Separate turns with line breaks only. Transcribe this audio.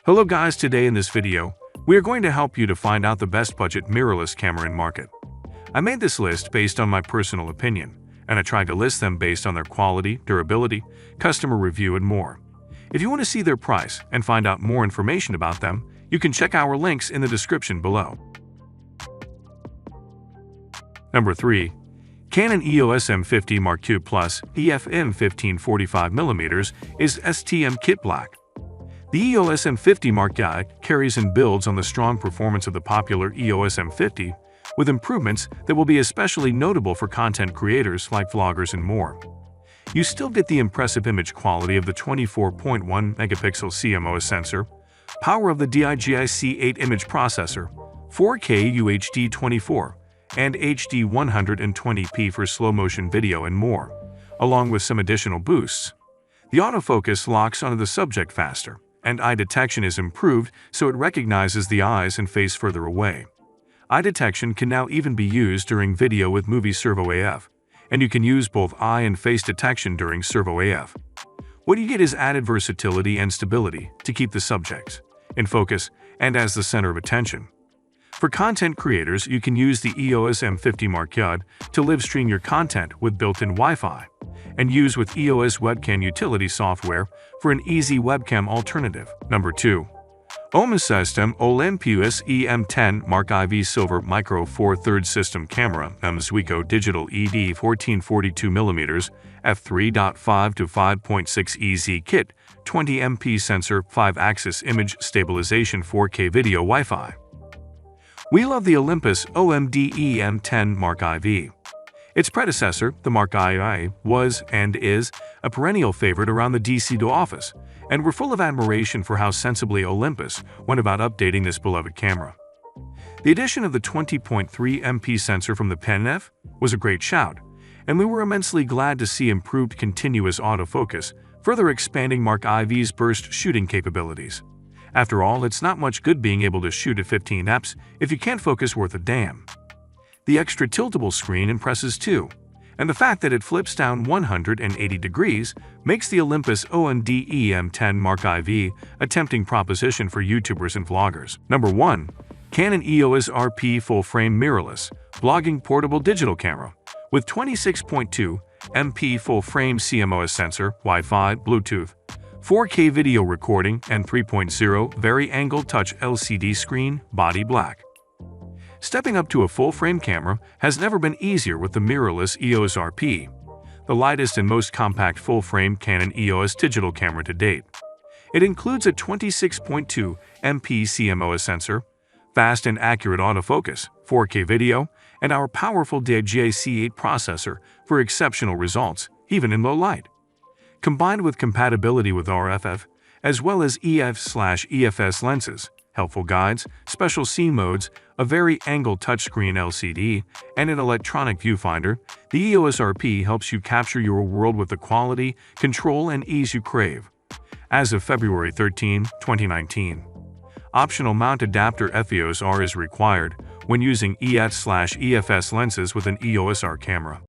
Hello guys, today in this video, we are going to help you to find out the best budget mirrorless camera in market. I made this list based on my personal opinion, and I tried to list them based on their quality, durability, customer review, and more. If you want to see their price and find out more information about them, you can check our links in the description below. Number 3. Canon EOS M50 Mark II Plus EFM 1545mm is STM Kit Black. The EOS M50 Mark II carries and builds on the strong performance of the popular EOS M50, with improvements that will be especially notable for content creators like vloggers and more. You still get the impressive image quality of the 24.1 megapixel CMOS sensor, power of the DIGIC 8 image processor, 4K UHD 24, and HD 120p for slow-motion video and more, along with some additional boosts. The autofocus locks onto the subject faster, and eye detection is improved so it recognizes the eyes and face further away. Eye detection can now even be used during video with Movie Servo AF, and you can use both eye and face detection during Servo AF. What you get is added versatility and stability to keep the subjects in focus and as the center of attention. For content creators, you can use the EOS M50 Mark II to live stream your content with built-in Wi-Fi, and use with EOS webcam utility software for an easy webcam alternative. Number 2. OLYMPUS System OLYMPUS EM10 Mark IV Silver Micro Four Thirds System Camera Zuiko Digital ED 1442mm f3.5 to 5.6 EZ Kit 20MP Sensor 5-Axis Image Stabilization 4K Video Wi-Fi. We love the Olympus OMD EM10 Mark IV. Its predecessor, the Mark II, was and is a perennial favorite around the DC office, and we're full of admiration for how sensibly Olympus went about updating this beloved camera. The addition of the 20.3 MP sensor from the PenF was a great shout, and we were immensely glad to see improved continuous autofocus, further expanding Mark IV's burst shooting capabilities. After all, it's not much good being able to shoot at 15 fps if you can't focus worth a damn. The extra tiltable screen impresses too, and the fact that it flips down 180 degrees makes the Olympus OMD EM10 Mark IV a tempting proposition for YouTubers and vloggers. Number 1. Canon EOS RP Full-Frame Mirrorless Vlogging Portable Digital Camera with 26.2 MP full-frame CMOS sensor, Wi-Fi, Bluetooth, 4K video recording, and 3.0 Vari-Angle Touch LCD screen, body black. Stepping up to a full-frame camera has never been easier with the mirrorless EOS RP, the lightest and most compact full-frame Canon EOS digital camera to date. It includes a 26.2 MP CMOS sensor, fast and accurate autofocus, 4K video, and our powerful DIGIC 8 processor for exceptional results, even in low light. Combined with compatibility with RFF, as well as EF/EFS lenses, helpful guides, special scene modes, a vari-angle touchscreen LCD, and an electronic viewfinder, the EOS RP helps you capture your world with the quality, control, and ease you crave. As of February 13, 2019. Optional mount adapter FEOS R is required when using EF/EFS lenses with an EOS R camera.